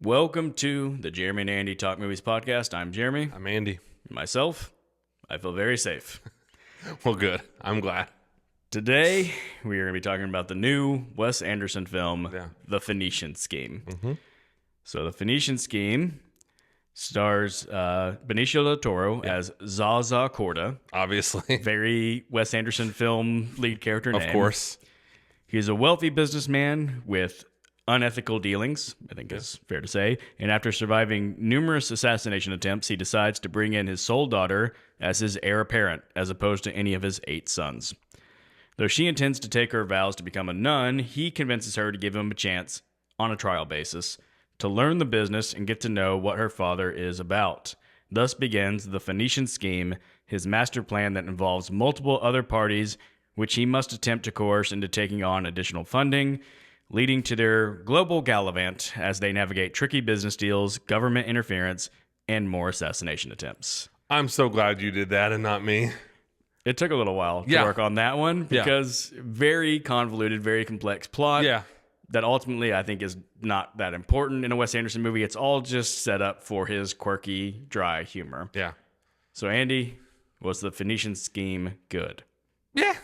Welcome to the Jeremy and Andy Talk Movies podcast. I'm Jeremy. I'm Andy. Myself, I feel very safe. Well, good. I'm glad. Today, we are going to be talking about the new Wes Anderson film, Yeah. The Phoenician Scheme. Mm-hmm. So, The Phoenician Scheme stars Benicio Del Toro as Zaza Corda. Obviously. Very Wes Anderson film lead character name. Of course. He's a wealthy businessman with unethical dealings, I think is fair to say. And after surviving numerous assassination attempts, he decides to bring in his sole daughter as his heir apparent, as opposed to any of his 8 sons. Though she intends to take her vows to become a nun, he convinces her to give him a chance, on a trial basis, to learn the business and get to know what her father is about. Thus begins the Phoenician Scheme, his master plan that involves multiple other parties, which he must attempt to coerce into taking on additional funding, leading to their global gallivant as they navigate tricky business deals, government interference, and more assassination attempts. I'm so glad you did that and not me. It took a little while to work on that one because very convoluted, very complex plot that ultimately I think is not that important in a Wes Anderson movie. It's all just set up for his quirky, dry humor. Yeah. So, Andy, was the Phoenician Scheme good? Yeah.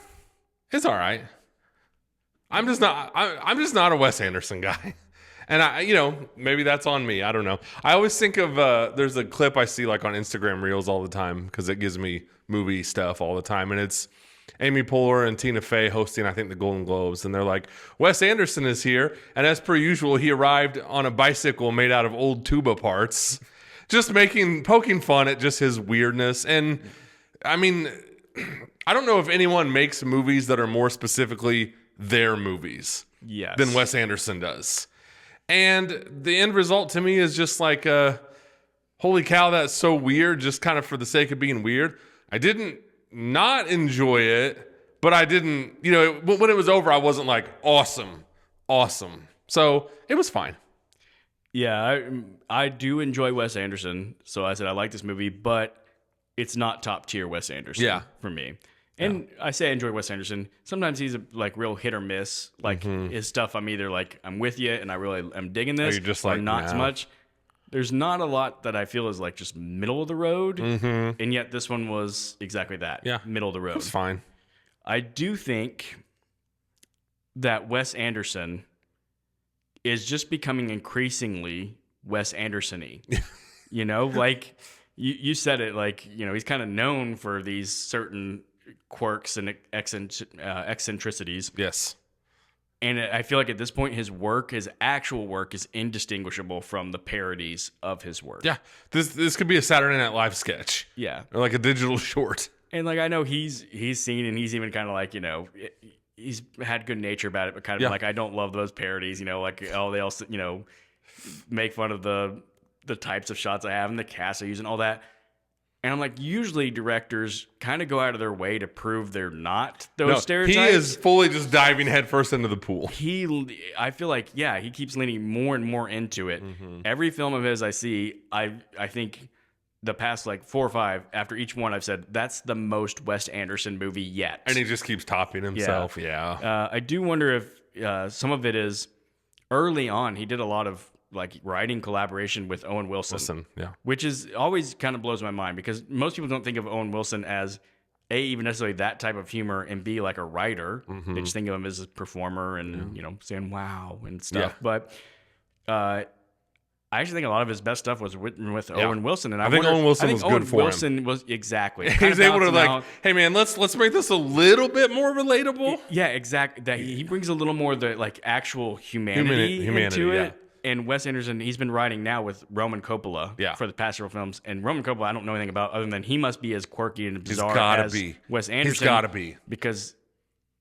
It's all right. I'm just not a Wes Anderson guy. And maybe that's on me. I don't know. I always think of, there's a clip I see like on Instagram Reels all the time because it gives me movie stuff all the time. And it's Amy Poehler and Tina Fey hosting, I think, the Golden Globes. And they're like, Wes Anderson is here. And as per usual, he arrived on a bicycle made out of old tuba parts, just poking fun at just his weirdness. And I mean, I don't know if anyone makes movies that are more specifically their movies than Wes Anderson does. And the end result to me is just like, holy cow, that's so weird, just kind of for the sake of being weird. I didn't not enjoy it, but I didn't, when it was over, I wasn't like, awesome. So it was fine. Yeah, I do enjoy Wes Anderson. So I said I like this movie, but it's not top tier Wes Anderson for me. And I say I enjoy Wes Anderson. Sometimes he's like real hit or miss. Like his stuff, I'm either like, I'm with you and I really am digging this, or just or like, not so much. There's not a lot that I feel is like just middle of the road. And yet this one was exactly that. Yeah. Middle of the road. It's fine. I do think that Wes Anderson is just becoming increasingly Wes Anderson-y. Like you said it, like, he's kind of known for these certain quirks and eccentricities. Yes. And I feel like at this point, his actual work is indistinguishable from the parodies of his work. Yeah. This could be a Saturday Night Live sketch. Yeah. Or like a digital short. And like, I know he's seen, and he's even kind of like, he's had good nature about it, but kind of like, I don't love those parodies, like, they also, make fun of the types of shots I have and the cast I use and all that. And I'm like, usually directors kind of go out of their way to prove they're not those stereotypes. He is fully just diving headfirst into the pool. I feel like, he keeps leaning more and more into it. Every film of his I see, I think the past like 4 or 5, after each one, I've said, that's the most Wes Anderson movie yet. And he just keeps topping himself. Yeah. I do wonder if some of it is early on, he did a lot of like writing collaboration with Owen Wilson. Which is always kind of blows my mind because most people don't think of Owen Wilson as even necessarily that type of humor and B, like a writer. They just think of him as a performer and saying wow and stuff. But I actually think a lot of his best stuff was written with Owen Wilson, and I think Owen Wilson was good for him. Wilson was exactly. He was able to like, hey man, let's make this a little bit more relatable. Yeah, exactly. That he brings a little more of the like actual humanity into it. And Wes Anderson, he's been writing now with Roman Coppola for the past several films. And Roman Coppola, I don't know anything about other than he must be as quirky and bizarre as Wes Anderson. He's got to be. Because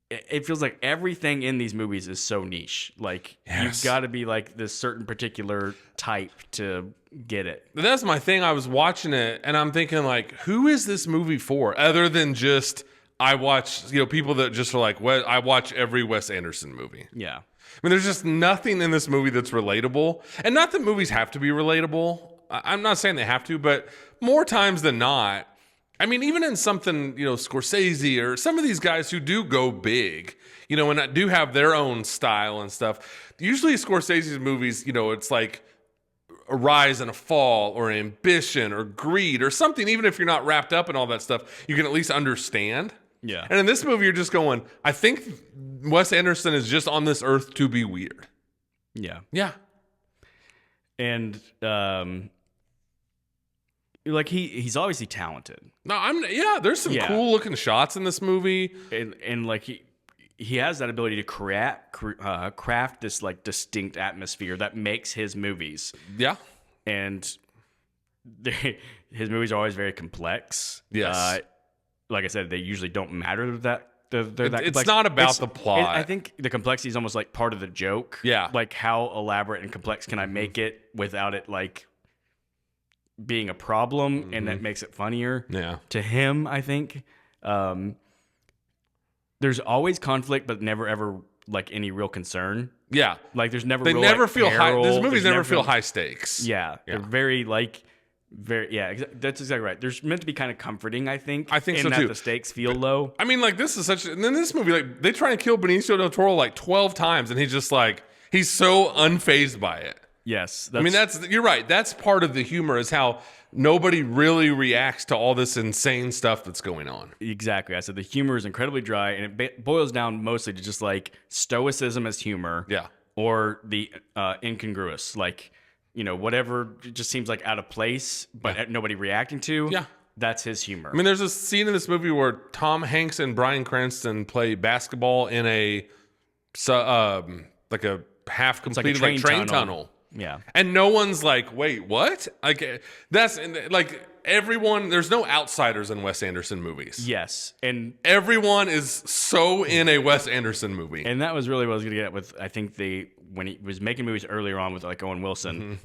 it feels like everything in these movies is so niche. Like, you've got to be like this certain particular type to get it. But that's my thing. I was watching it, and I'm thinking, like, who is this movie for? Other than just, I watch, people that just are like, I watch every Wes Anderson movie. Yeah. I mean, there's just nothing in this movie that's relatable. And not that movies have to be relatable. I'm not saying they have to, but more times than not, I mean, even in something, Scorsese or some of these guys who do go big, and do have their own style and stuff. Usually Scorsese's movies, it's like a rise and a fall or ambition or greed or something, even if you're not wrapped up in all that stuff, you can at least understand. Yeah. And in this movie, you're just going, I think Wes Anderson is just on this earth to be weird. Yeah. Yeah. And like he's obviously talented. No, there's some cool looking shots in this movie. And like he has that ability to craft this like distinct atmosphere that makes his movies. Yeah. And his movies are always very complex. Yes. Like I said, they usually don't matter that they're that complex. It's not about the plot. I think the complexity is almost like part of the joke. Yeah. Like how elaborate and complex can I make it without it like being a problem, and that makes it funnier. Yeah. To him, I think. There's always conflict, but never ever like any real concern. Yeah. Like there's never They real, never like, feel peril. high. These movies There's never feel high stakes. Yeah. They're very like that's exactly right. There's meant to be kind of comforting, I think. I think in so that too. The stakes feel low. I mean, like this is such. And then this movie, like they try and kill Benicio Del Toro like 12 times, and he's just like he's so unfazed by it. Yes. I mean, you're right. That's part of the humor is how nobody really reacts to all this insane stuff that's going on. Exactly. I said the humor is incredibly dry, and it boils down mostly to just like stoicism as humor. Yeah. Or the incongruous, like, you know, whatever just seems like out of place, but nobody reacting to. Yeah. That's his humor. I mean, there's a scene in this movie where Tom Hanks and Bryan Cranston play basketball in a like a half completed like a train tunnel. Yeah. And no one's like, wait, what? Like that's like everyone. There's no outsiders in Wes Anderson movies. Yes, and everyone is so in a Wes Anderson movie. And that was really what I was going to get at with. I think when he was making movies earlier on with like Owen Wilson,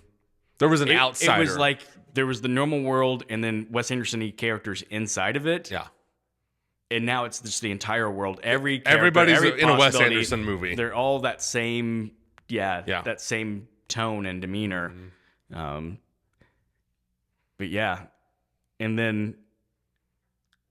there was an outsider. It was like there was the normal world, and then Wes Anderson-y characters inside of it. Yeah. And now it's just the entire world. Everybody's in a Wes Anderson movie. They're all that same, that same tone and demeanor. But yeah, and then,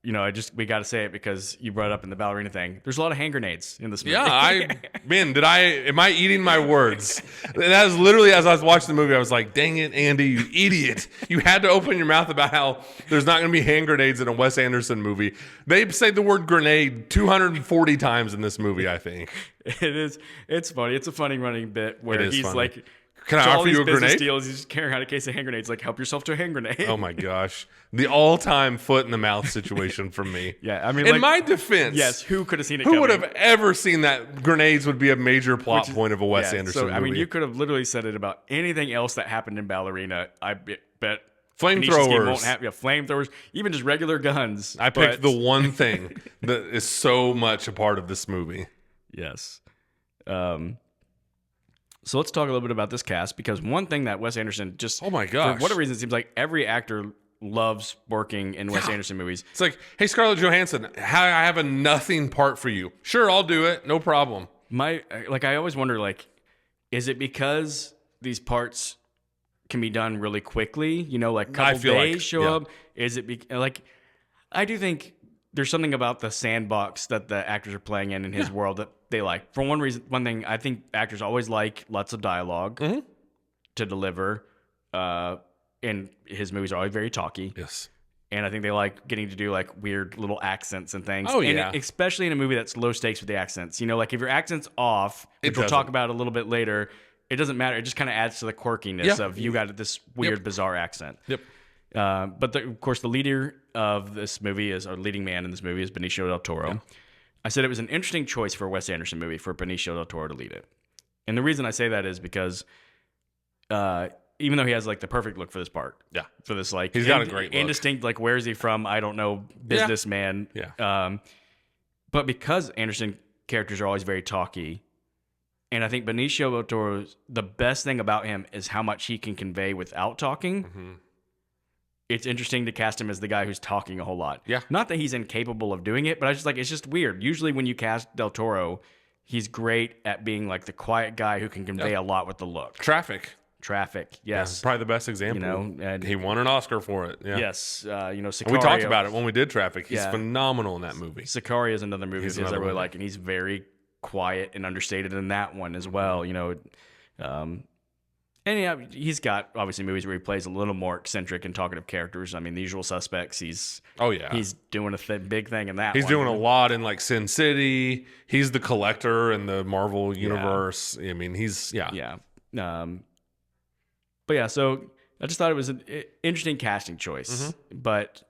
you know, we got to say it because you brought it up in the ballerina thing. There's a lot of hand grenades in this movie. Yeah, am I eating my words? That was literally, as I was watching the movie, I was like, dang it, Andy, you idiot. You had to open your mouth about how there's not going to be hand grenades in a Wes Anderson movie. They say the word grenade 240 times in this movie, I think. It is. It's funny. It's a funny running bit where he's funny. Like, can I offer you a grenade? Deals, he's just carrying out a case of hand grenades. Like, help yourself to a hand grenade. Oh my gosh, the all-time foot in the mouth situation for me. Yeah, I mean, in my defense, yes, who could have seen it? Who would have ever seen that grenades would be a major plot point of a Wes Anderson movie? I mean, you could have literally said it about anything else that happened in Ballerina. I bet flamethrowers won't have flamethrowers, even just regular guns. I picked the one thing that is so much a part of this movie. Yes. So let's talk a little bit about this cast, because one thing that Wes Anderson just, oh my gosh, for whatever reason, it seems like every actor loves working in Wes Anderson movies. It's like, hey, Scarlett Johansson, I have a nothing part for you. Sure, I'll do it. No problem. I always wonder, like, is it because these parts can be done really quickly? You know, like a couple days show up? Is it I do think there's something about the sandbox that the actors are playing in his world that they like. For one thing, I think actors always like lots of dialogue to deliver. And his movies are always very talky. Yes. And I think they like getting to do like weird little accents and things. Oh, yeah. And especially in a movie that's low stakes with the accents. You know, like if your accent's off, which we'll talk about a little bit later, it doesn't matter. It just kind of adds to the quirkiness of you got this weird, bizarre accent. Yep. But of course, the leader of this movie our leading man in this movie is Benicio Del Toro. Yeah. I said it was an interesting choice for a Wes Anderson movie for Benicio Del Toro to lead it. And the reason I say that is because even though he has like the perfect look for this part, for this like he's got a great look. Indistinct, like where is he from? I don't know, businessman. Yeah. But because Anderson characters are always very talky, and I think Benicio Del Toro, the best thing about him is how much he can convey without talking. Mm-hmm. It's interesting to cast him as the guy who's talking a whole lot. Yeah. Not that he's incapable of doing it, but I just like, it's just weird. Usually when you cast Del Toro, he's great at being like the quiet guy who can convey a lot with the look. Traffic, yes. Yeah, probably the best example. You know, and he won an Oscar for it. Yeah. Yes. Sicario. We talked about it when we did Traffic. He's phenomenal in that movie. Sicario is another movie that I really like, and he's very quiet and understated in that one as well. You know, And yeah, he's got obviously movies where he plays a little more eccentric and talkative characters. I mean, The Usual Suspects. He's doing a big thing in that. He's one. doing a lot in like Sin City. He's the Collector in the Marvel universe. I mean, yeah. But yeah, so I just thought it was an interesting casting choice, but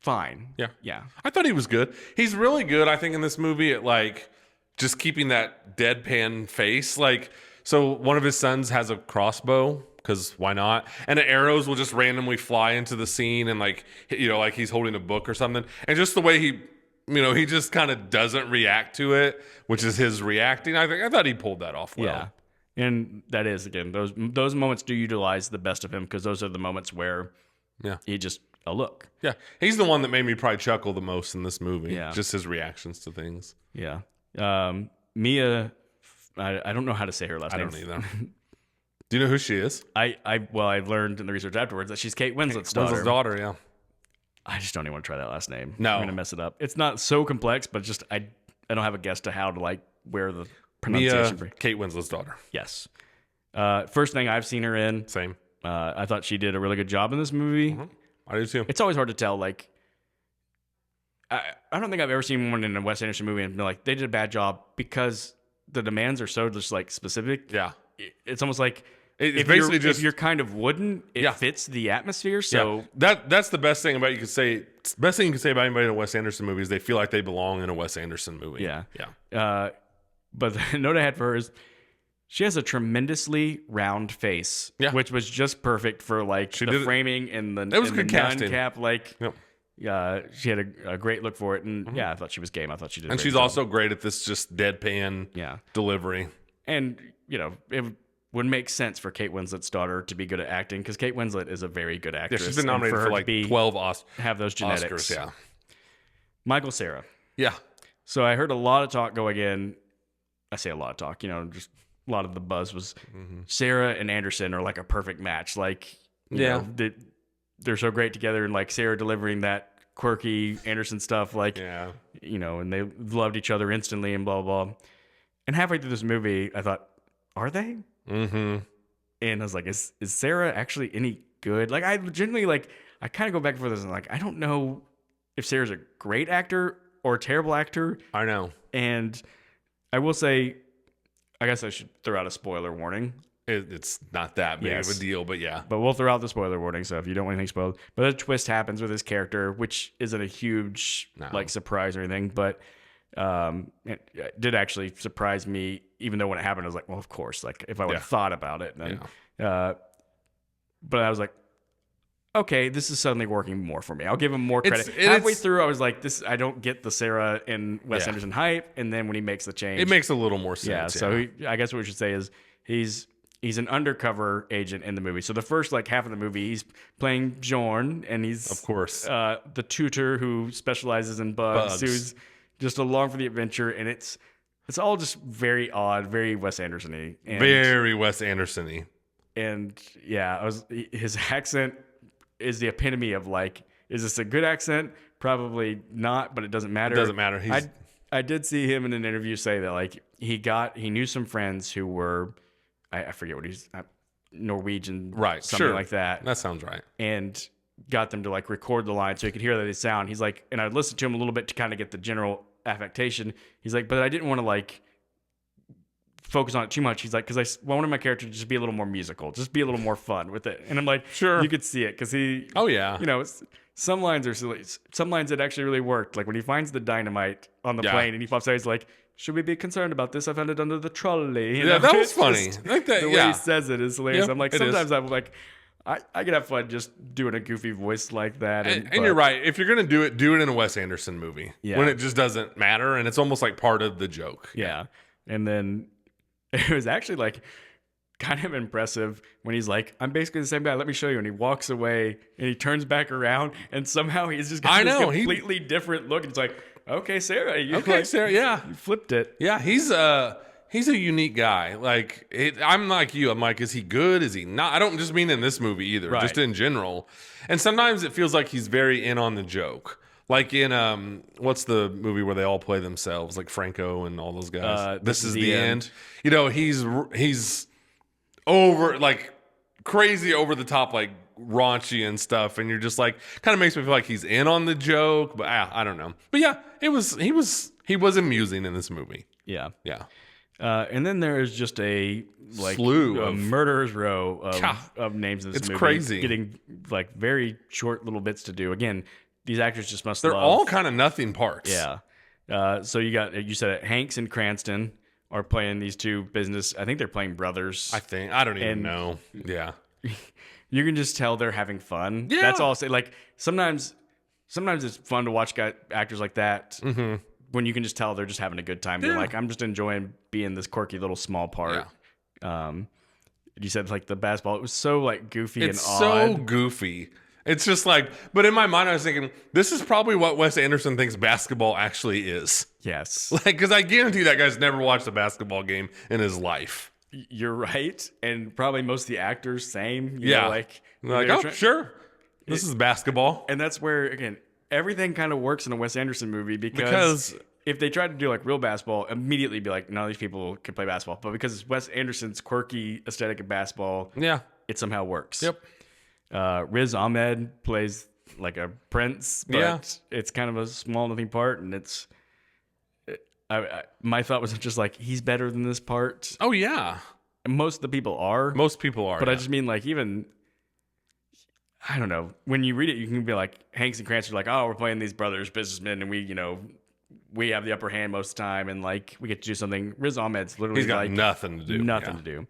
fine. Yeah. I thought he was good. He's really good, I think, in this movie at like just keeping that deadpan face. Like, so one of his sons has a crossbow, because why not? And the arrows will just randomly fly into the scene, and like, you know, like he's holding a book or something. And just the way he, you know, he just kind of doesn't react to it, which is his reacting. I thought he pulled that off well. Yeah. And that is, again, those moments do utilize the best of him, because those are the moments where he just a look. Yeah. He's the one that made me probably chuckle the most in this movie. Yeah. Just his reactions to things. Yeah. Mia, I don't know how to say her last name. I don't either. Do you know who she is? I learned in the research afterwards that she's Kate Winslet's daughter. Winslet's daughter, yeah. I just don't even want to try that last name. No. I'm going to mess it up. It's not so complex, but just I don't have a guess to how to like where the pronunciation. Mia, Kate Winslet's daughter. Yes. First thing I've seen her in. Same. I thought she did a really good job in this movie. Mm-hmm. I do too. It's always hard to tell. Like, I don't think I've ever seen one in a Wes Anderson movie and been like, they did a bad job, because the demands are so just like specific. Yeah. It's almost like it's basically if you're kind of wooden, it fits the atmosphere. So that's the best thing about you could say. Best thing you can say about anybody in a Wes Anderson movie is they feel like they belong in a Wes Anderson movie. Yeah. Yeah. But the note I had for her is she has a tremendously round face, which was just perfect for like the framing and the, it was good casting. Cap. Like, she had a great look for it, and I thought she was game. I thought she did. And she's also great at this just deadpan delivery. And you know, it would make sense for Kate Winslet's daughter to be good at acting, because Kate Winslet is a very good actress. Yeah, she's been nominated for like 12 have those genetics. Oscars. Yeah. Michael Cera. Yeah. So I heard a lot of talk go again. I say a lot of talk, you know, just a lot of the buzz was Cera and Anderson are like a perfect match. Like, you know, they're so great together, and like Cera delivering that quirky Anderson stuff, like, you know, and they loved each other instantly and blah, blah, blah. And halfway through this movie, I thought, are they? Mm-hmm. And I was like, is Cera actually any good? Like, I legitimately, like, I kind of go back and forth and like, I don't know if Cera's a great actor or a terrible actor. I know. And I will say, I guess I should throw out a spoiler warning. It's not that big of a deal, but yeah. But we'll throw out the spoiler warning, so if you don't want anything spoiled. But a twist happens with his character, which isn't a huge like surprise or anything, but it did actually surprise me, even though when it happened, I was like, well, of course. Like, if I would have thought about it. Then, but I was like, okay, this is suddenly working more for me. I'll give him more credit. Halfway through, I was like, I don't get the Cera and Wes Anderson hype. And then when he makes the change, it makes a little more sense. Yeah. So I guess what we should say is he's an undercover agent in the movie. So the first like half of the movie, he's playing Bjorn, and he's of course the tutor who specializes in bugs. Who's just along for the adventure, and it's all just very odd, very Wes Anderson-y. Very Wes Anderson-y. And his accent is the epitome of like, is this a good accent? Probably not, but it doesn't matter. It doesn't matter. I did see him in an interview say that like he knew some friends who were, I forget what he's, Norwegian, right? Something like that. That sounds right. And got them to like record the line so he could hear that they sound. He's like, and I listened to him a little bit to kind of get the general affectation. He's like, but I didn't want to like focus on it too much. He's like, because I wanted my character to just be a little more musical, just be a little more fun with it. And I'm like, sure, you could see it because he, you know, some lines are silly. Some lines that actually really worked. Like when he finds the dynamite on the plane and he pops out, he's like, should we be concerned about this? I found it under the trolley. You know? That was funny. Like that, the way he says it is hilarious. Yep, I'm like, sometimes I'm like, I could have fun just doing a goofy voice like that. And you're right. If you're going to do it in a Wes Anderson movie. Yeah. When it just doesn't matter and it's almost like part of the joke. Yeah. And then it was actually like kind of impressive when he's like, I'm basically the same guy. Let me show you. And he walks away and he turns back around and somehow he's just got this completely different look. And it's like, okay, Cera. Cera. Yeah. You flipped it. Yeah. He's a unique guy. Like I'm like you. I'm like, is he good? Is he not? I don't just mean in this movie either, just in general. And sometimes it feels like he's very in on the joke. Like in what's the movie where they all play themselves, like Franco and all those guys? This is the end. You know, he's over, like crazy over the top, like raunchy and stuff, and you're just like, kind of makes me feel like he's in on the joke, but I don't know. But yeah, he was amusing in this movie. Yeah. Yeah. And then there is just a slew a of murderer's row of names in this movie. It's crazy. Getting like very short little bits to do. Again, these actors just must They're love. all kind of nothing parts. Yeah. So you said it, Hanks and Cranston are playing these two business. I think they're playing brothers. I don't even know. Yeah. You can just tell they're having fun. Yeah. That's all I'll say. Like sometimes it's fun to watch actors like that when you can just tell they're just having a good time. They're like, I'm just enjoying being this quirky little small part. Yeah. You said like the basketball. It was so like goofy and odd. It's so goofy. It's just like, but in my mind, I was thinking, this is probably what Wes Anderson thinks basketball actually is. Yes. Like, because I guarantee that guy's never watched a basketball game in his life. You're right. And probably most of the actors, same. You yeah. know, like, sure. This is basketball. And that's where, again, everything kind of works in a Wes Anderson movie because if they tried to do like real basketball, immediately be like, none of these people can play basketball. But because it's Wes Anderson's quirky aesthetic of basketball, it somehow works. Yep. Riz Ahmed plays like a prince, but it's kind of a small nothing part, and my thought was just like, he's better than this part. Oh yeah, and most of the people are. But I just mean like even I don't know, when you read it, you can be like Hanks and Cranston are like, oh, we're playing these brothers, businessmen, and we have the upper hand most of the time, and like we get to do something. Riz Ahmed's literally he's got nothing to do. Nothing to do.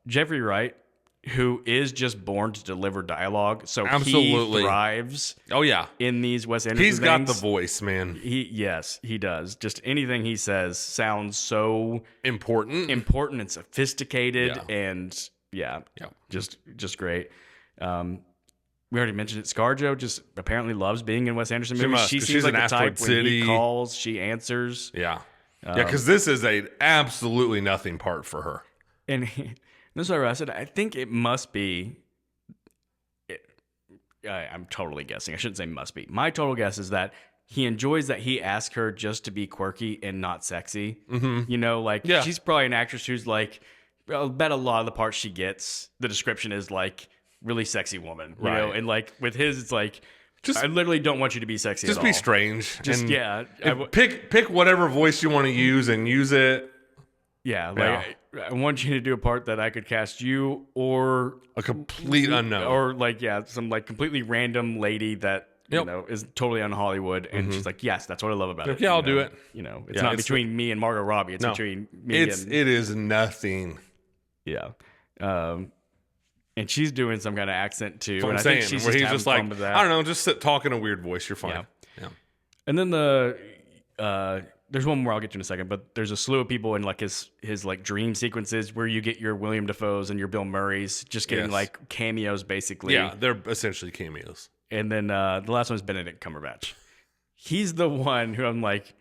Jeffrey Wright, who is just born to deliver dialogue, so absolutely he thrives. Oh yeah, in these Wes Anderson he's things. got the voice, man. He does. Just anything he says sounds so important and sophisticated, and just great. We already mentioned it. ScarJo just apparently loves being in Wes Anderson movies. She seems like the type when he calls, she answers. Yeah, because this is a absolutely nothing part for her. And this is what I said. I think it must be. I'm totally guessing. I shouldn't say must be. My total guess is that he enjoys that he asked her just to be quirky and not sexy. Mm-hmm. You know, like she's probably an actress who's like, I'll bet a lot of the parts she gets, the description is like really sexy woman. You know, and like with his, it's like, I literally don't want you to be sexy. Just at be all. strange. Just pick whatever voice you want to use and use it. Yeah, like I want you to do a part that I could cast you or a complete unknown, or like some like completely random lady that you know is totally on Hollywood, and she's like, yes, that's what I love about it. Yeah, I'll do it. You know, it's not between me and Margot Robbie. It's between me and it is nothing. Yeah, and she's doing some kind of accent too. And I think she's where he's just like, I don't know, just talk in a weird voice. You're fine. Yeah. And then there's one more I'll get to in a second, but there's a slew of people in like his like dream sequences where you get your William Dafoe's and your Bill Murray's just getting like cameos basically. Yeah, they're essentially cameos. And then the last one is Benedict Cumberbatch. He's the one who I'm like,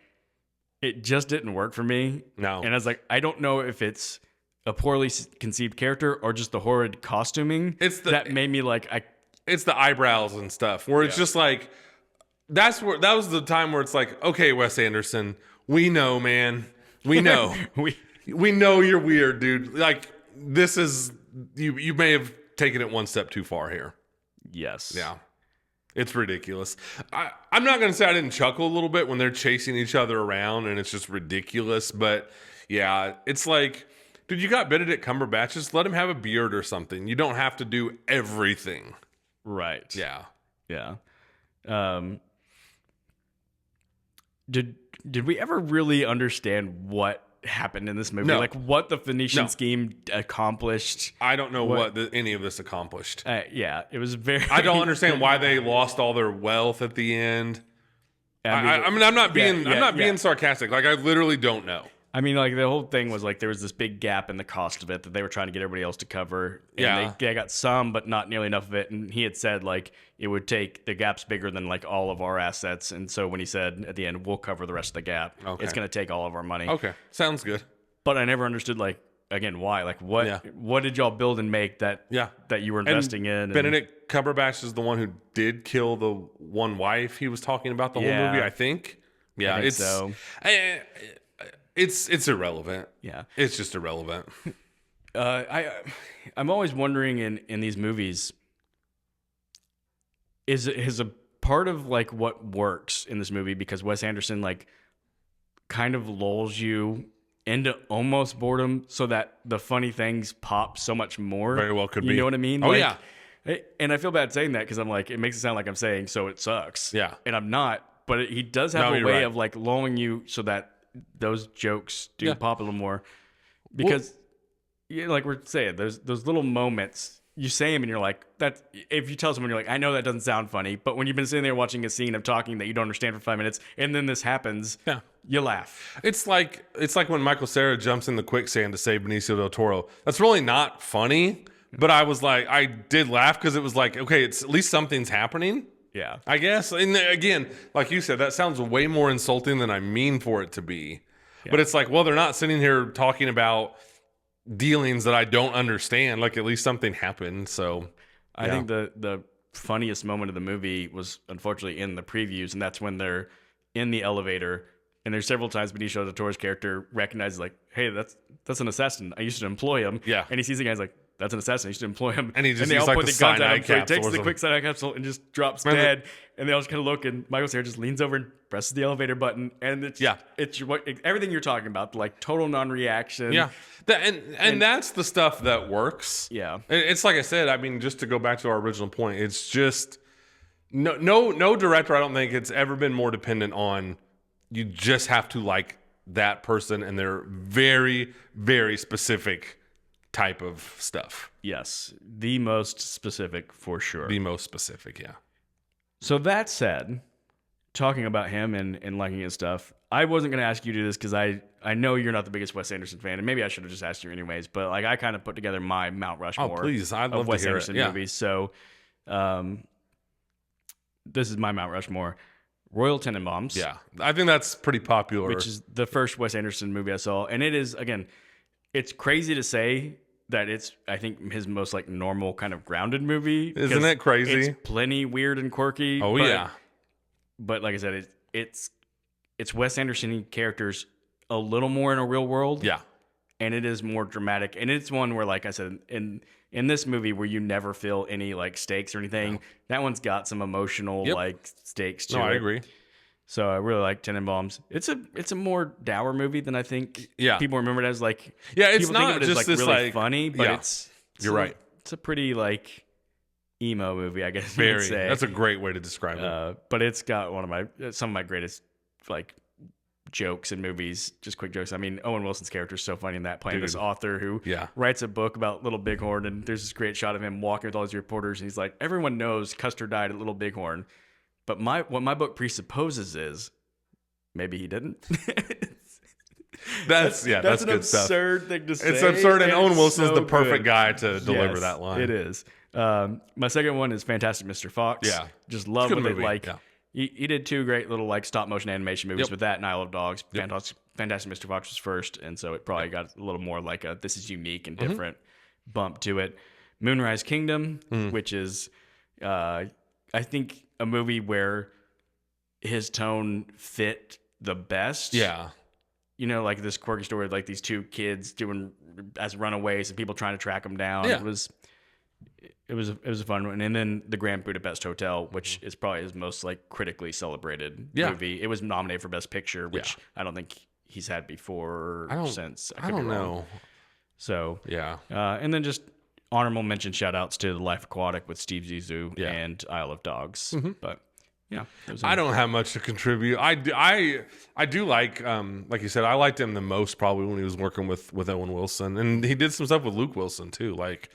it just didn't work for me. No. And I was like, I don't know if it's a poorly conceived character or just the horrid costuming that made me like, it's the eyebrows and stuff where it's just like, that was the time where it's like, okay, Wes Anderson, we know, man. We know. we know you're weird, dude. Like, this is, you may have taken it one step too far here. Yes. Yeah. It's ridiculous. I'm not going to say I didn't chuckle a little bit when they're chasing each other around and it's just ridiculous. But yeah, it's like, dude, you got Benedict Cumberbatch. Just let him have a beard or something. You don't have to do everything. Right. Yeah. Yeah. Did we ever really understand what happened in this movie? No. Like what the Phoenician scheme accomplished? I don't know what any of this accomplished. Yeah, it was very... I don't understand why they lost all their wealth at the end. I mean, I'm not being sarcastic. Like, I literally don't know. I mean, like, the whole thing was, like, there was this big gap in the cost of it that they were trying to get everybody else to cover. And they got some, but not nearly enough of it. And he had said, like, it would take, the gap's bigger than, like, all of our assets. And so when he said, at the end, we'll cover the rest of the gap, it's going to take all of our money. Okay, sounds good. But I never understood, like, again, why? Like, what did y'all build and make that you were investing in? Benedict Cumberbatch is the one who did kill the one wife he was talking about the whole movie, I think. Yeah, I think so. It's irrelevant. Yeah. It's just irrelevant. I'm always wondering in these movies, is a part of like what works in this movie, because Wes Anderson like kind of lulls you into almost boredom so that the funny things pop so much more. Very well could you be. know what I mean? Oh, Like, yeah. And I feel bad saying that because I'm like, it makes it sound like I'm saying so it sucks. Yeah. And I'm not, but he does have No, a you're way right. of like lulling you so that those jokes do Yeah. pop a little more. Because like we're saying, those little moments, you say them and you're like, that. If you tell someone, you're like, I know that doesn't sound funny, but when you've been sitting there watching a scene of talking that you don't understand for 5 minutes, and then this happens, Yeah. you laugh. It's like when Michael Cera jumps in the quicksand to save Benicio Del Toro. That's really not funny, but I was like, I did laugh because it was like, okay, it's at least something's happening, Yeah. I guess. And again, like you said, that sounds way more insulting than I mean for it to be. Yeah. But it's like, well, they're not sitting here talking about dealings that I don't understand. Like, at least something happened. So I think the funniest moment of the movie was unfortunately in the previews, and that's when they're in the elevator, and there's several times Benicio Del Toro's character recognizes like, hey, that's an assassin. I used to employ him. Yeah. And he sees the guy's like, that's an assassin. I used to employ him. And he just they used, all like, put the the guns at cyanide him. So he capsule takes or the quick something. cyanide capsule and just drops Remember dead. And they all just kind of look, and Michael Cera just leans over and presses the elevator button, and it's everything you're talking about, like total non-reaction. Yeah. And that's the stuff that works. Yeah. It's like I said, I mean, just to go back to our original point, it's just no director, I don't think it's ever been more dependent on, you just have to like that person and their very, very specific type of stuff. Yes. The most specific for sure. The most specific, yeah. So that said, talking about him and liking his stuff, I wasn't going to ask you to do this because I know you're not the biggest Wes Anderson fan, and maybe I should have just asked you anyways, but like I kind of put together my Mount Rushmore Please, I'd love of Wes to hear Anderson it. Yeah. movies. So this is my Mount Rushmore. Royal Tenenbaums. Yeah. I think that's pretty popular. Which is the first Wes Anderson movie I saw. And it is, again, it's crazy to say that it's, I think, his most like normal kind of grounded movie. Isn't it crazy? It's plenty weird and quirky. Oh, yeah. But like I said, it's Wes Anderson characters a little more in a real world. Yeah. And it is more dramatic. And it's one where, like I said, in this movie where you never feel any like stakes or anything, that one's got some emotional like stakes to it. No, I agree. So I really like Tenenbaums. It's a more dour movie than I think Yeah. people remember it as. Like, Yeah, it's people not think of it as just like this really like funny, but yeah. it's You're right. It's a pretty like emo movie, I guess you Very. would say. That's a great way to describe it. But it's got some of my greatest like jokes in movies, just quick jokes. I mean, Owen Wilson's character is so funny in that, playing this author who writes a book about Little Bighorn, and there's this great shot of him walking with all his reporters, and he's like, everyone knows Custer died at Little Bighorn, but what my book presupposes is maybe he didn't. That's an good stuff. Absurd thing to say. It's absurd, and Owen Wilson is so the perfect good. guy to deliver Yes, that line. It is. My second one is Fantastic Mr. Fox. Yeah. Just love It's a what good it movie. like. Yeah. He did two great little like stop motion animation movies Yep. with that and Isle of Dogs. Fantastic Mr. Fox was first, and so it probably got a little more like a this is unique and different bump to it. Moonrise Kingdom, which is I think a movie where his tone fit the best. Yeah. You know, like this quirky story of like these two kids doing as runaways and people trying to track them down. Yeah. It was a fun one. And then The Grand Budapest Hotel, which is probably his most like critically celebrated movie. It was nominated for Best Picture, which I don't think he's had before or since. I don't know. So Yeah. and then just honorable mention shout outs to The Life Aquatic with Steve Zissou and Isle of Dogs. But yeah, I don't have much to contribute. I do like you said, I liked him the most probably when he was working with Owen Wilson, and he did some stuff with Luke Wilson too. Like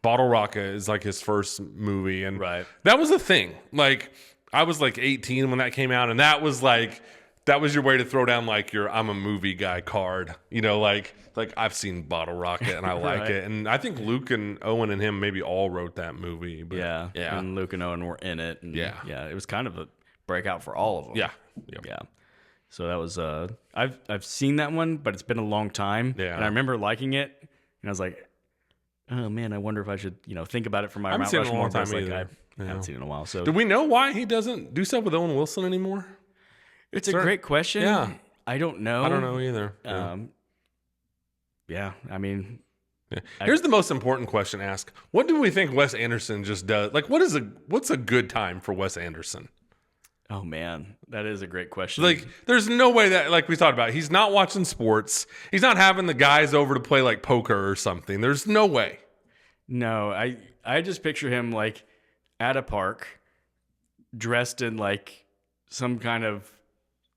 Bottle Rocket is like his first movie, and that was a thing. Like I was like 18 when that came out, and that was your way to throw down like your I'm a movie guy card. You know, like I've seen Bottle Rocket and I like it, and I think Luke and Owen and him maybe all wrote that movie. But and Luke and Owen were in it. And it was kind of a breakout for all of them. Yeah. So that was I've seen that one, but it's been a long time. Yeah. And I remember liking it, and I was like, oh man, I wonder if I should think about it for my Mount Rushmore. I haven't seen it in a while. So do we know why he doesn't do stuff with Owen Wilson anymore? It's a great question. Yeah. I don't know. I don't know either. I mean, Here's the most important question to ask. What do we think Wes Anderson just does? Like, what's a good time for Wes Anderson? Oh man, that is a great question. Like, there's no way that, like we talked about, he's not watching sports. He's not having the guys over to play like poker or something. There's no way. No, I just picture him like at a park, dressed in like some kind of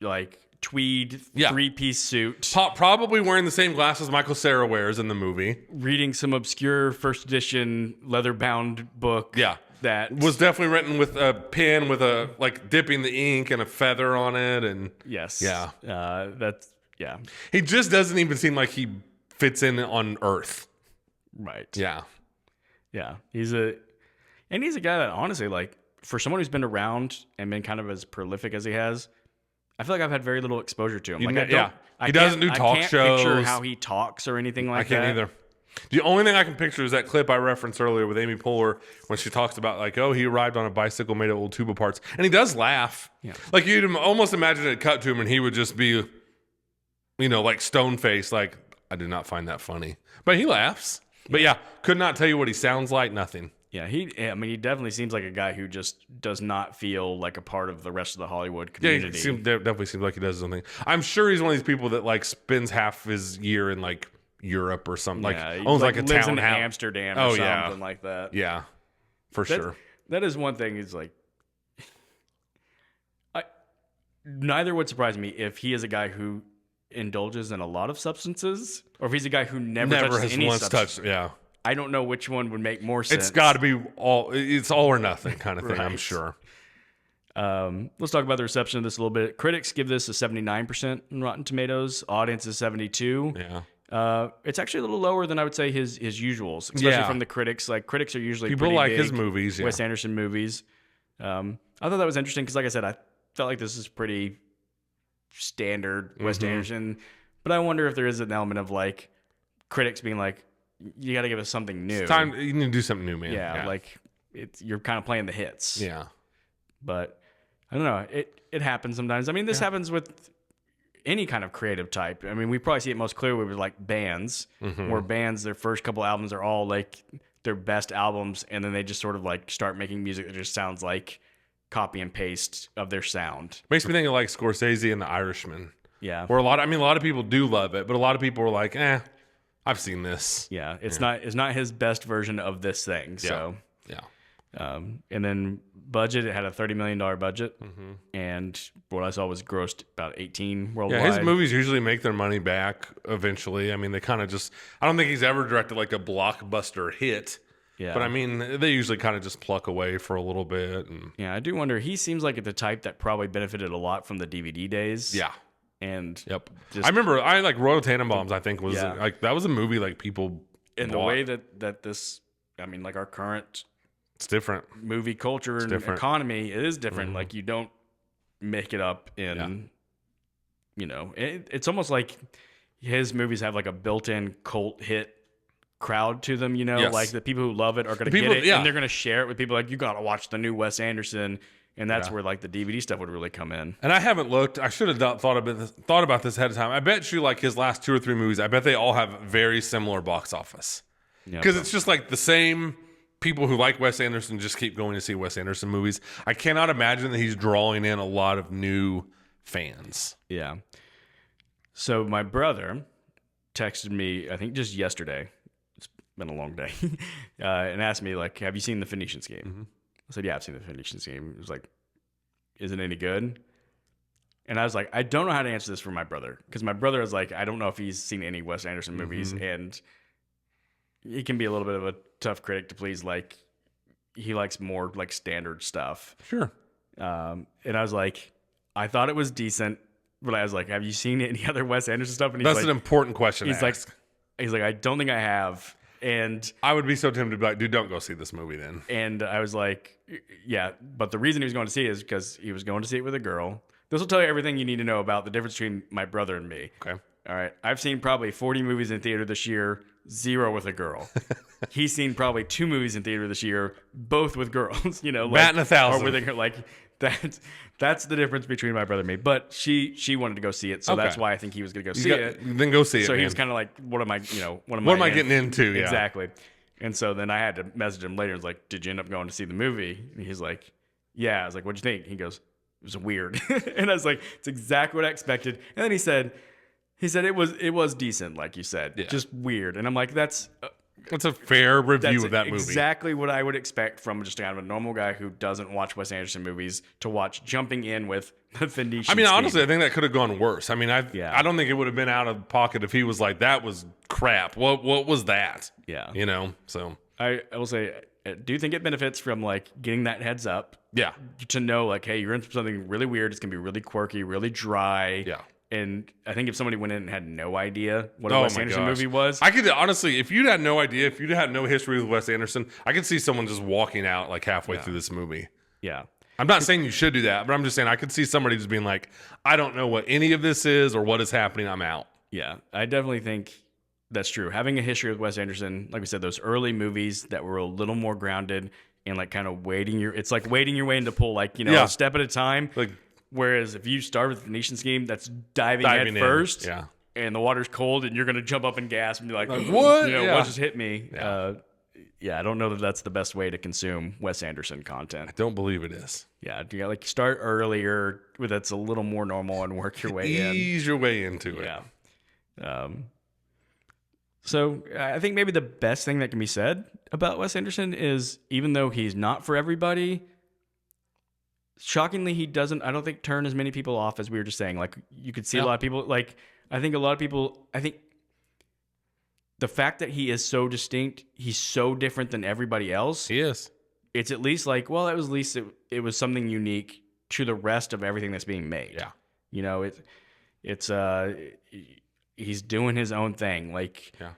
like tweed 3-piece suit, Probably wearing the same glasses Michael Cera wears in the movie. reading some obscure first edition leather-bound book. Yeah. That Was definitely written with a pen with a, like, dipping the ink and a feather on it. And yes. Yeah. That's, yeah. he just doesn't even seem like he fits in on Earth. Right. Yeah. Yeah. He's a guy that honestly, like, for someone who's been around and been kind of as prolific as he has, I feel like I've had very little exposure to him. Like, He doesn't do talk shows. I can't picture how he talks or anything like that. I can't either. The only thing I can picture is that clip I referenced earlier with Amy Poehler when she talks about, like, oh, he arrived on a bicycle made of old tuba parts. And he does laugh. Yeah. Like, you'd almost imagine it cut to him and he would just be, you know, like stone-faced, like, I did not find that funny. But he laughs. But yeah, could not tell you what he sounds like, nothing. Yeah, he definitely seems like a guy who just does not feel like a part of the rest of the Hollywood community. Yeah, definitely seems like he does his own thing. I'm sure he's one of these people that, like, spends half his year in, like, Europe or something. Like, owns like a lives townhouse. in Amsterdam or something like that. Yeah, for sure. That is one thing. Is like, neither would surprise me if he is a guy who indulges in a lot of substances, or if he's a guy who never touches has any once substance. touched. Yeah, I don't know which one would make more sense. it's got to be all. It's all or nothing kind of thing. Right. I'm sure. Let's talk about the reception of this a little bit. Critics give this a 79% in Rotten Tomatoes. Audience is 72%. Yeah. It's actually a little lower than I would say his usuals, especially from the critics. Like, critics are usually people pretty like big his movies. Yeah. Wes Anderson movies. I thought that was interesting because, like I said, I felt like this is pretty standard Wes Anderson. But I wonder if there is an element of like critics being like, you got to give us something new. It's time. You need to do something new, man. Yeah, like you're kind of playing the hits. Yeah. But I don't know. It happens sometimes. I mean, this happens with any kind of creative type. I mean, we probably see it most clearly with like bands, where bands, their first couple albums are all like their best albums, and then they just sort of like start making music that just sounds like copy and paste of their sound. Makes me think of like Scorsese and The Irishman. Yeah. Where a lot of people do love it, but a lot of people are like, I've seen this. Yeah. It's not his best version of this thing. So Yeah. and then budget, it had a $30 million budget, and what I saw was grossed about 18 worldwide. Yeah, his movies usually make their money back eventually. I mean, they kind of just, I don't think he's ever directed like a blockbuster hit. Yeah. But I mean, they usually kind of just pluck away for a little bit. And yeah, I do wonder, he seems like the type that probably benefited a lot from the DVD days. yeah. And I remember, like Royal Tenenbaums, I think was like, that was a movie like people in the way that this, I mean, like our current it's different movie culture and economy, it is different. Like, you don't make it up in, you know, it's almost like his movies have like a built-in cult hit crowd to them, you know, like the people who love it are going to get it, and they're going to share it with people. Like, you got to watch the new Wes Anderson, and that's where like the DVD stuff would really come in. And I haven't looked. I should have thought about this ahead of time. I bet you like his last 2 or 3 movies, I bet they all have very similar box office, because it's just like the same people who like Wes Anderson just keep going to see Wes Anderson movies. I cannot imagine that he's drawing in a lot of new fans. Yeah. So my brother texted me, I think just yesterday, it's been a long day, and asked me, like, have you seen the Phoenician game? I said, yeah, I've seen the Phoenician game. He was like, is it any good? And I was like, I don't know how to answer this for my brother, because my brother is like, I don't know if he's seen any Wes Anderson movies, and he can be a little bit of a tough critic to please. Like, he likes more like standard stuff. Sure. And I was like, I thought it was decent, but I was like, have you seen any other Wes Anderson stuff? And he's That's like, an important question. He's like, I don't think I have. And I would be so tempted to be like, dude, don't go see this movie then. And I was like, yeah, but the reason he was going to see it is because he was going to see it with a girl. This will tell you everything you need to know about the difference between my brother and me. Okay. All right. I've seen probably 40 movies in theater this year, 0 with a girl. He's seen probably 2 movies in theater this year, both with girls. You know, like, batting 1,000. Or with like that's the difference between my brother and me. But she wanted to go see it, so that's Okay. why I think he was going to go see it. Then go see it. So he man. was kind of like, "What am I? What What am I getting into? Yeah. Exactly." And so then I had to message him later. I was like, "Did you end up going to see the movie?" And he's like, "Yeah." I was like, "What'd you think?" He goes, "It was weird." And I was like, "It's exactly what I expected." And then he said it was decent, like you said, just weird. And I'm like, that's a fair review of that movie. Exactly what I would expect from just kind of a normal guy who doesn't watch Wes Anderson movies to watch jumping in with the Phoenician. I mean, scheme. honestly, I think that could have gone worse. I mean, I don't think it would have been out of pocket if he was like, "That was crap. What was that?" Yeah. So I will say, I do think it benefits from like getting that heads up. Yeah. To know like, hey, you're in something really weird. It's gonna be really quirky, really dry. Yeah. And I think if somebody went in and had no idea what a Wes Anderson movie was, I could honestly, if you'd had no idea, if you'd had no history with Wes Anderson, I could see someone just walking out like halfway through this movie. Yeah. I'm not saying you should do that, but I'm just saying I could see somebody just being like, I don't know what any of this is or what is happening. I'm out. Yeah. I definitely think that's true. Having a history with Wes Anderson, like we said, those early movies that were a little more grounded and like kind of waiting your way into pool, like, a step at a time. Like, whereas if you start with the Phoenician scheme, that's diving head first. Yeah. And the water's cold and you're going to jump up and gasp and be like, what? What just hit me? Yeah. I don't know that that's the best way to consume Wes Anderson content. I don't believe it is. Yeah. You got like start earlier with that's a little more normal and work your way in. Ease your way into it. Yeah. So I think maybe the best thing that can be said about Wes Anderson is even though he's not for everybody, shockingly, he doesn't, I don't think, turn as many people off as we were just saying. Like, you could see a lot of people, like, I think the fact that he is so distinct, he's so different than everybody else. He is. It's at least like, well, at least it was something unique to the rest of everything that's being made. Yeah. He's doing his own thing. Like, yeah.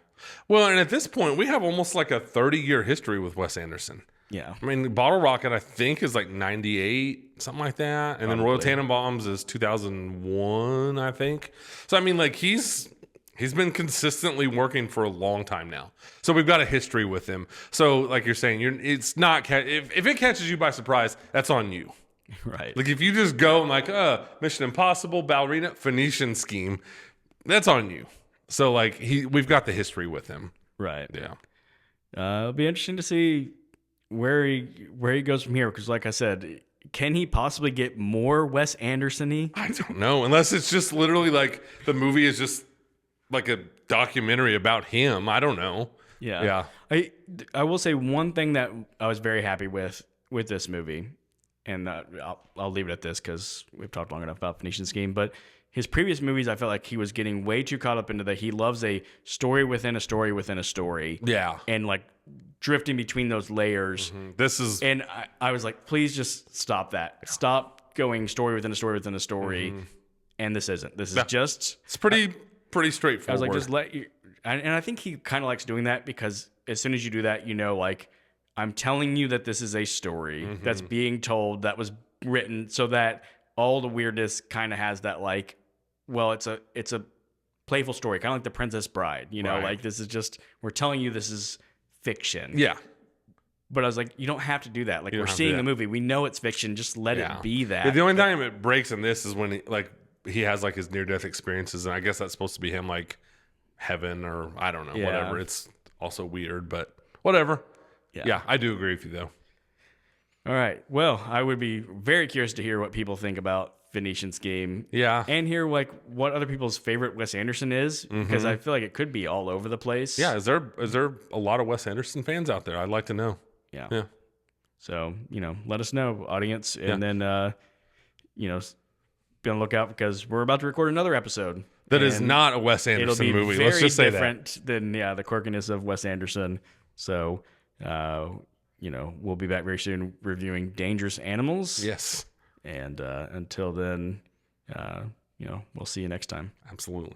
Well, and at this point, we have almost like a 30-year history with Wes Anderson. Yeah. I mean, Bottle Rocket, I think, is like 98, something like that. And then Royal Tannenbaums is 2001, I think. So, I mean, like, he's been consistently working for a long time now. So we've got a history with him. So, like you're saying, it's not, if it catches you by surprise, that's on you. Right. Like, if you just go and like, Mission Impossible, Ballerina, Phoenician scheme, that's on you. So, like, we've got the history with him. Right. Yeah. It'll be interesting to see where he goes from here, because like I said, can he possibly get more Wes Anderson-y? I don't know, unless it's just literally like the movie is just like a documentary about him. I don't know. Yeah. I will say one thing that I was very happy with this movie, and I'll leave it at this because we've talked long enough about Phoenician Scheme, but his previous movies, I felt like he was getting way too caught up into he loves a story within a story within a story. Yeah. And like drifting between those layers. Mm-hmm. And I was like, please just stop that. Yeah. Stop going story within a story within a story. Mm-hmm. And this isn't. This is just... It's pretty straightforward. I was like, just let you... And I think he kind of likes doing that because as soon as you do that, like, I'm telling you that this is a story that's being told, that was written so that all the weirdness kind of has that, like, well, it's a playful story, kind of like The Princess Bride, right. Like this is just, we're telling you this is fiction. Yeah. But I was like, you don't have to do that. Like, we're seeing a movie. We know it's fiction. Just let it be that. Yeah, the only time it breaks in this is when he has like his near-death experiences, and I guess that's supposed to be him like heaven or I don't know, whatever. It's also weird, but whatever. Yeah, I do agree with you though. All right. Well, I would be very curious to hear what people think about Phoenician Scheme. Yeah. And hear like what other people's favorite Wes Anderson is, because I feel like it could be all over the place. Yeah. Is there a lot of Wes Anderson fans out there? I'd like to know. Yeah. Yeah. So, let us know, audience. And then, be on the lookout because we're about to record another episode. That is not a Wes Anderson movie. Let's just say that. It'll be very different than, the quirkiness of Wes Anderson. So, we'll be back very soon reviewing Dangerous Animals. Yes. And until then, we'll see you next time. Absolutely.